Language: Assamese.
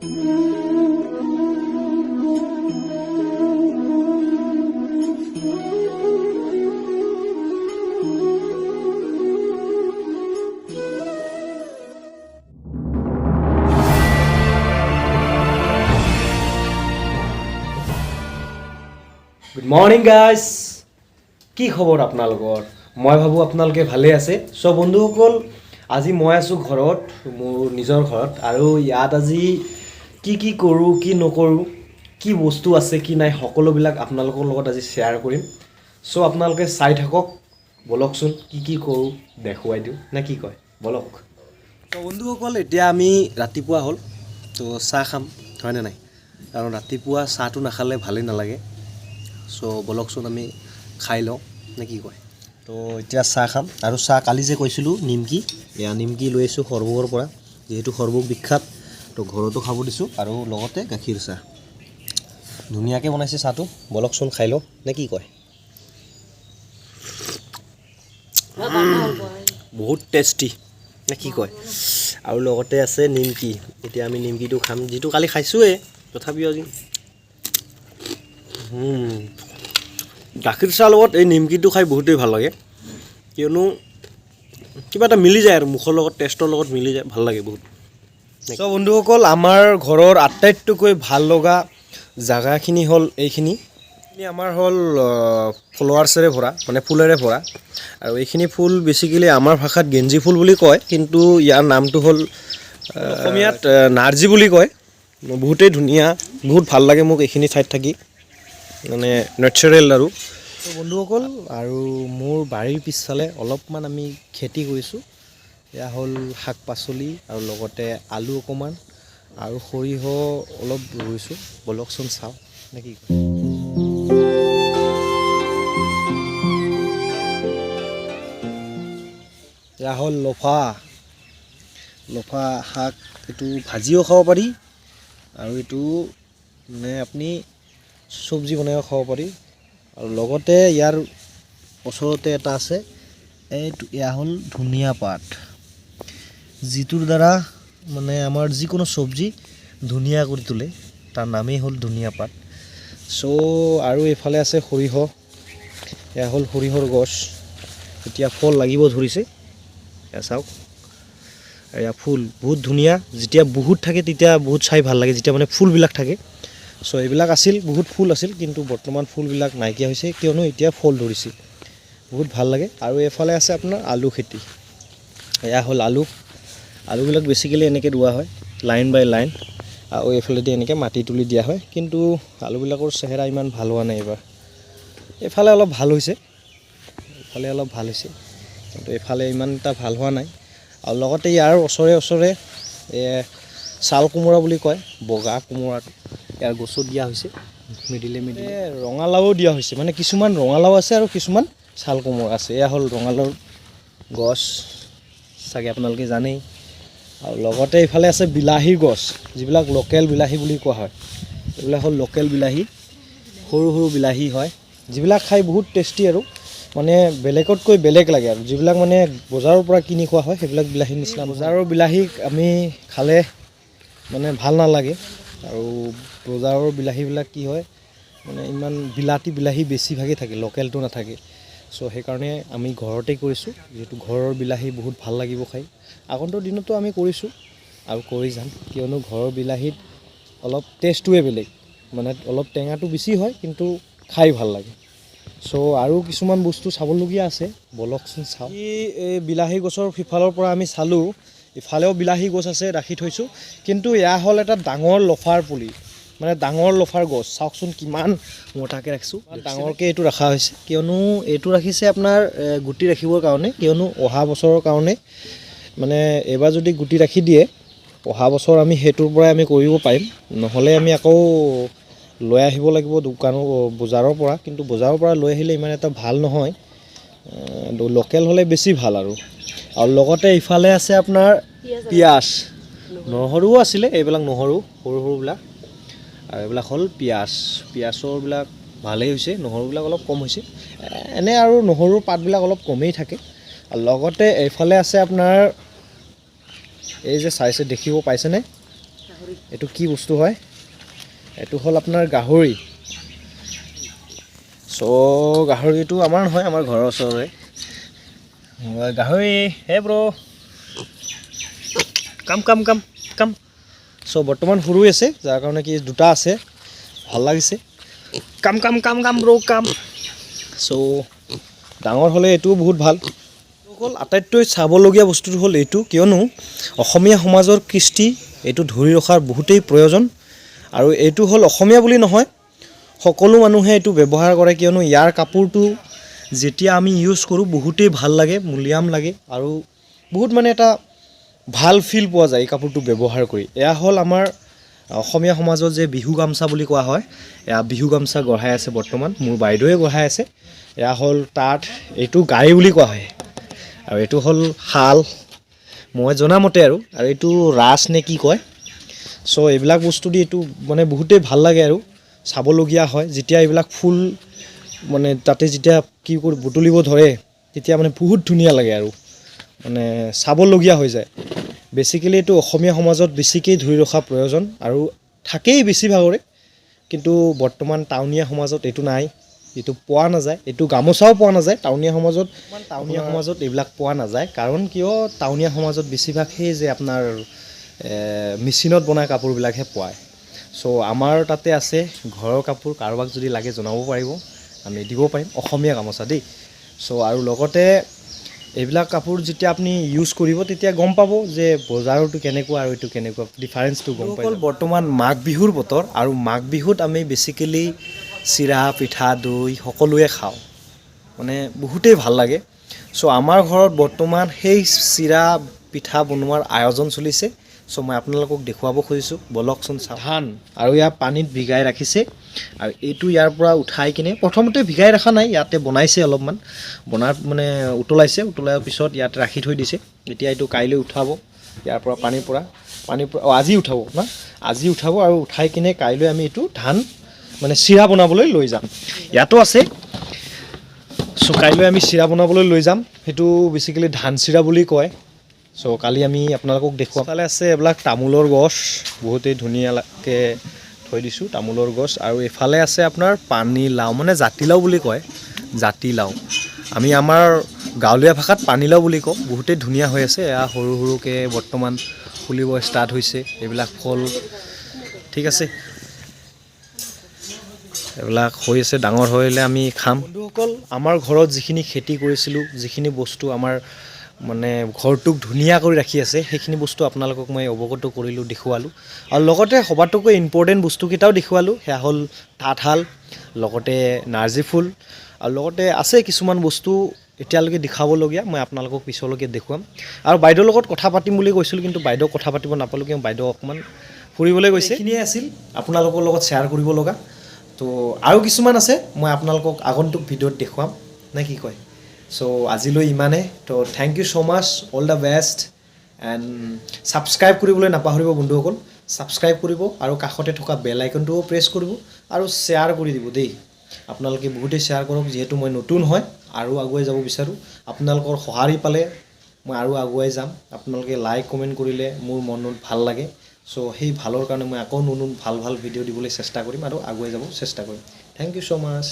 গুড মৰ্নিং গাইজ, কি খবৰ আপোনালোকৰ? মই ভাবোঁ আপোনালোকে ভালে আছে। চ' বন্ধুসকল, আজি মই আছোঁ ঘৰত, মোৰ নিজৰ ঘৰত, আৰু ইয়াত আজি কি কৰোঁ কি নকৰোঁ, কি বস্তু আছে কি নাই, সকলোবিলাক আপোনালোকৰ লগত আজি শ্বেয়াৰ কৰিম। চ' আপোনালোকে চাই থাকক, বলকচোন কি কৰোঁ দেখুৱাই দিওঁ, নে কি কয়? বলক। ত' বন্ধুসকল, এতিয়া আমি ৰাতিপুৱা হ'ল, ত' চাহ খাম, হয়নে নাই? কাৰণ ৰাতিপুৱা চাহটো নাখালে ভালেই নালাগে। চ' বলকচোন আমি খাই লওঁ, নে কি কয়? তো এতিয়া চাহ খাম, আৰু চাহ কালি যে কৈছিলোঁ নিমকি, এয়া নিমকি লৈ আছোঁ সৰভোগৰ পৰা, যিহেতু সৰভোগ বিখ্যাত, তো ঘৰতো খাব দিছোঁ, আৰু লগতে গাখীৰ চাহ। ধুনীয়াকৈ বনাইছে চাহটো, বলকচোন খাই লওঁ, নে কি কয়? বহুত টেষ্টি, নে কি কয়? আৰু লগতে আছে নিমকি। এতিয়া আমি নিমকিটো খাম, যিটো কালি খাইছোঁৱেই, তথাপিও আজি গাখীৰ চাহৰ লগত এই নিমকিটো খাই বহুতেই ভাল লাগে, কিয়নো কিবা এটা মিলি যায় আৰু মুখৰ লগত, টেষ্টৰ লগত মিলি যায়, ভাল লাগে বহুত। চ' বন্ধুসকল, আমাৰ ঘৰৰ আটাইতকৈ ভাল লগা জেগাখিনি হ'ল এইখিনি আমাৰ হ'ল ফ্লাৱাৰ্ছেৰে ভৰা, মানে ফুলেৰে ভৰা। আৰু এইখিনি ফুল বেছিকেলি আমাৰ ভাষাত গেঞ্জি ফুল বুলি কয়, কিন্তু ইয়াৰ নামটো হ'ল অসমীয়াত নাৰ্জী বুলি কয়। বহুতেই ধুনীয়া, বহুত ভাল লাগে মোক এইখিনি ঠাইত থাকি, মানে নেচাৰেল আৰু। বন্ধুসকল, আৰু মোৰ বাৰীৰ পিছফালে অলপমান আমি খেতি কৰিছোঁ। এয়া হ'ল শাক পাচলি, আৰু লগতে আলু অকণমান, আৰু সৰিয়হ অলপ ৰুইছোঁ। বলকচোন চাওঁ, নে কি কয়? এয়া হ'ল লফা শাক। এইটো ভাজিও খাব পাৰি, আৰু এইটো মানে আপুনি চব্জি বনাইও খাব পাৰি। আৰু লগতে ইয়াৰ ওচৰতে এটা আছে, এয়া হ'ল ধনিয়া পাত, যিটোৰ দ্বাৰা মানে আমাৰ যিকোনো চব্জি ধুনীয়া কৰি তোলে, তাৰ নামেই হ'ল ধনিয়া পাত। চ' আৰু এইফালে আছে সৰিয়হ, এয়া হ'ল সৰিয়হৰ গছ, এতিয়া ফল লাগিব ধৰিছে, এয়া চাওক। এয়া ফুল বহুত ধুনীয়া, যেতিয়া বহুত থাকে তেতিয়া বহুত চাই ভাল লাগে, যেতিয়া মানে ফুলবিলাক থাকে। চ' এইবিলাক আছিল, বহুত ফুল আছিল, কিন্তু বৰ্তমান ফুলবিলাক নাইকিয়া হৈছে, কিয়নো এতিয়া ফল ধৰিছে, বহুত ভাল লাগে। আৰু এইফালে আছে আপোনাৰ আলু খেতি, এয়া হ'ল আলুবিলাক বেছিকেলি এনেকৈ ৰোৱা হয়, লাইন বাই লাইন, আৰু এইফালেদি এনেকৈ মাটি তুলি দিয়া হয়। কিন্তু আলুবিলাকৰ চেহেৰা ইমান ভাল হোৱা নাই এইবাৰ। এইফালে অলপ ভাল হৈছে, কিন্তু এইফালে ইমান এটা ভাল হোৱা নাই। আৰু লগতে ইয়াৰ ওচৰে ছাল কোমোৰা বুলি কয়, বগা কোমোৰাটো, ইয়াৰ গছো দিয়া হৈছে, মিডিলে ৰঙালাও দিয়া হৈছে, মানে কিছুমান ৰঙালাও আছে আৰু কিছুমান ছাল কোমোৰা আছে। এয়া হ'ল ৰঙালাওৰ গছ, চাগে আপোনালোকে জানেই। আৰু লগতে এইফালে আছে বিলাহীৰ গছ, যিবিলাক লোকেল বিলাহী বুলি কোৱা হয়। এইবিলাক হ'ল লোকেল বিলাহী, সৰু সৰু বিলাহী হয়, যিবিলাক খাই বহুত টেষ্টি, আৰু মানে বেলেগতকৈ বেলেগ লাগে। আৰু যিবিলাক মানে বজাৰৰ পৰা কিনি খোৱা হয়, সেইবিলাক বিলাহীৰ নিচিনা। বজাৰৰ বিলাহী আমি খালে মানে ভাল নালাগে, আৰু বজাৰৰ বিলাহীবিলাক কি হয়, মানে ইমান বিলাতী বিলাহী বেছিভাগেই থাকে, লোকেলটো নাথাকে। চ' সেইকাৰণে আমি ঘৰতে কৰিছোঁ, যিহেতু ঘৰৰ বিলাহী বহুত ভাল লাগিব খাই। আগন্তুক দিনতো আমি কৰিছোঁ আৰু কৰি যাম, কিয়নো ঘৰৰ বিলাহীত অলপ টেষ্টটোৱে বেলেগ, মানে অলপ টেঙাটো বেছি হয়, কিন্তু খাই ভাল লাগে। চ' আৰু কিছুমান বস্তু চাবলগীয়া আছে, বলকচোন চাওঁ। এই বিলাহী গছৰ সিফালৰ পৰা আমি চালোঁ, ইফালেও বিলাহী গছ আছে, ৰাখি থৈছোঁ, কিন্তু এয়া হ'ল এটা ডাঙৰ লফাৰ পুলি, মানে ডাঙৰ লফাৰ গছ। চাওকচোন কিমান মোটাকৈ ৰাখিছোঁ, ডাঙৰকৈ এইটো ৰখা হৈছে, কিয়নো এইটো ৰাখিছে আপোনাৰ গুটি ৰাখিবৰ কাৰণে, কিয়নো অহা বছৰৰ কাৰণে, মানে এইবাৰ যদি গুটি ৰাখি দিয়ে, অহা বছৰ আমি সেইটোৰ পৰাই আমি কৰিব পাৰিম, নহ'লে আমি আকৌ লৈ আহিব লাগিব বজাৰৰ পৰা। কিন্তু বজাৰৰ পৰা লৈ আহিলে ইমান এটা ভাল নহয়, লোকেল হ'লে বেছি ভাল। আৰু লগতে ইফালে আছে আপোনাৰ পিঁয়াজ, নহৰুও আছিলে, এইবিলাক নহৰু সৰু সৰুবিলাক, আৰু এইবিলাক হ'ল পিঁয়াজৰবিলাক ভালেই হৈছে, নহৰুবিলাক অলপ কম হৈছে, এনে আৰু নহৰুৰ পাতবিলাক অলপ কমেই থাকে। আৰু লগতে এইফালে আছে আপোনাৰ এই যে চাইছে, দেখিব পাইছেনে, এইটো কি বস্তু হয় এইটো হ'ল আপোনাৰ গাহৰি চ' গাহৰিটো আমাৰ নহয় আমাৰ ঘৰৰ ওচৰৰে গাহৰি হে ব্ৰ কাম কাম কাম কাম চ' বৰ্তমান সৰু আছে যাৰ কাৰণে কি দুটা আছে ভাল লাগিছে কাম কাম কাম কাম ব্ৰ কাম চ' ডাঙৰ হ'লে এইটোও বহুত ভাল হ'ল আটাইতকৈ চাবলগীয়া বস্তুটো হ'ল এইটো কিয়নো অসমীয়া সমাজৰ কৃষ্টি এইটো ধৰি ৰখাৰ বহুতেই প্ৰয়োজন আৰু এইটো হ'ল অসমীয়া বুলি নহয় সকলো মানুহে এইটো ব্যৱহাৰ কৰে কিয়নো ইয়াৰ কাপোৰটো যেতিয়া আমি ইউজ কৰোঁ বহুতেই ভাল লাগে মূল্যাম লাগে আৰু বহুত মানে এটা ভাল ফিল পোৱা যায় এই কাপোৰটো ব্যৱহাৰ কৰি এয়া হ'ল আমাৰ অসমীয়া সমাজত যে বিহু গামচা বুলি কোৱা হয় এয়া বিহু গামচা গঢ়াই আছে বৰ্তমান মোৰ বাইদেৱে গঢ়াই আছে এয়া হ'ল তাত এইটো গাড়ী বুলি কোৱা হয় আৰু এইটো হ'ল শাল মই জনামতে আৰু এইটো ৰাচ নে কি কয় চ' এইবিলাক বস্তু দি এইটো মানে বহুতেই ভাল লাগে আৰু চাবলগীয়া হয় যেতিয়া এইবিলাক ফুল মানে তাতে যেতিয়া কি কৰি বুটলিব ধৰে তেতিয়া মানে বহুত ধুনীয়া লাগে আৰু মানে চাবলগীয়া হৈ যায় বেছিকেলি এইটো অসমীয়া সমাজত বেছিকৈ ধৰি ৰখা প্ৰয়োজন আৰু থাকেই বেছিভাগৰে কিন্তু বৰ্তমান টাউনীয়া সমাজত এইটো নাই এইটো পোৱা নাযায় এইটো গামোচাও পোৱা নাযায় টাউনীয়া সমাজত এইবিলাক পোৱা নাযায় কাৰণ কিয় টাউনীয়া সমাজত বেছিভাগ সেই যে আপোনাৰ মেচিনত বনাই কাপোৰবিলাকহে পোৱায় চ' আমাৰ তাতে আছে ঘৰৰ কাপোৰ কাৰোবাক যদি লাগে জনাব পাৰিব আমি দিব পাৰিম অসমীয়া গামোচা দেই চ' আৰু লগতে এইবিলাক কাপোৰ যেতিয়া আপুনি ইউজ কৰিব তেতিয়া গম পাব যে বজাৰটো কেনেকুৱা আৰু এইটো কেনেকুৱা ডিফাৰেঞ্চটো গম পাব বৰ্তমান মাঘ বিহুৰ বতৰ আৰু মাঘ বিহুত আমি বেছিকেলি চিৰা পিঠা দৈ সকলোৱে খাওঁ মানে বহুতেই ভাল লাগে চ' আমাৰ ঘৰত বৰ্তমান সেই চিৰা পিঠা বনোৱাৰ আয়োজন চলিছে চ' মই আপোনালোকক দেখুৱাব খুজিছোঁ বলকচোন ধান আৰু ইয়াৰ পানীত ভিগাই ৰাখিছে আৰু এইটো ইয়াৰ পৰা উঠাই কিনে প্ৰথমতে ভিগাই ৰখা নাই ইয়াতে বনাইছে অলপমান বনাত মানে উতলাৰ পিছত ইয়াত ৰাখি থৈ দিছে এতিয়া এইটো কাইলৈ উঠাব ইয়াৰ পৰা পানীৰ পৰা আজি উঠাব না আজি উঠাব আৰু উঠাই কিনে কাইলৈ আমি এইটো ধান মানে চিৰা বনাবলৈ লৈ যাম ইয়াতো আছে চ' কাইলৈ আমি চিৰা বনাবলৈ লৈ যাম সেইটো বেছিকেলি ধান চিৰা বুলি কয় চ' কালি আমি আপোনালোকক দেখুৱাম ফালে আছে এইবিলাক তামোলৰ গছ বহুতেই ধুনীয়াকৈ থৈ দিছোঁ তামোলৰ গছ আৰু এইফালে আছে আপোনাৰ পানীলাও মানে জাতিলাও বুলি কয় জাতিলাও আমি আমাৰ গাঁৱলীয়া ভাষাত পানীলাও বুলি কওঁ বহুতেই ধুনীয়া হৈ আছে এয়া সৰু সৰুকৈ বৰ্তমান ফুলিব ষ্টাৰ্ট হৈছে এইবিলাক ফল ঠিক আছে এইবিলাক হৈ আছে ডাঙৰ হ'লে আমি খাম বন্ধুসকল আমাৰ ঘৰত যিখিনি খেতি কৰিছিলোঁ যিখিনি বস্তু আমাৰ মানে ঘৰটোক ধুনীয়া কৰি ৰাখি আছে সেইখিনি বস্তু আপোনালোকক মই অৱগত কৰিলোঁ দেখুৱালোঁ আৰু লগতে সবাতোকৈ ইম্পৰ্টেণ্ট বস্তুকেইটাও দেখুৱালোঁ সেয়া হ'ল তাঁতশাল লগতে নাৰ্জী ফুল আৰু লগতে আছে কিছুমান বস্তু এতিয়ালৈকে দেখাবলগীয়া মই আপোনালোকক পিছলৈকে দেখুৱাম আৰু বাইদেউৰ লগত কথা পাতিম বুলি কৈছিলোঁ কিন্তু বাইদেউক কথা পাতিব নাপালোঁ কিয় বাইদেউ অকণমান ফুৰিবলৈ গৈছে এইখিনিয়ে আছিল আপোনালোকৰ লগত শ্বেয়াৰ কৰিব লগা তো আৰু কিছুমান আছে মই আপোনালোকক আগন্তুক ভিডিঅ'ত দেখুৱাম নে কি কয় চ' আজিলৈ ইমানে তো thank you so' much all the best and subscribe কৰিবলৈ নাপাহৰিব বন্ধুসকল ছাবস্ক্ৰাইব কৰিব আৰু কাষতে থকা বেল আইকনটোও প্ৰেছ কৰিব আৰু শ্বেয়াৰ কৰি দিব দেই আপোনালোকে বহুতেই শ্বেয়াৰ কৰক যিহেতু মই নতুন হয় আৰু আগুৱাই যাব বিচাৰোঁ আপোনালোকৰ সঁহাৰি পালে মই আৰু আগুৱাই যাম আপোনালোকে লাইক কমেণ্ট কৰিলে মোৰ মনত ভাল লাগে চ' সেই ভালৰ কাৰণে মই আকৌ নতুন ভাল ভিডিঅ' দিবলৈ চেষ্টা কৰিম আৰু আগুৱাই যাব চেষ্টা কৰিম থেংক ইউ ছ' মাছ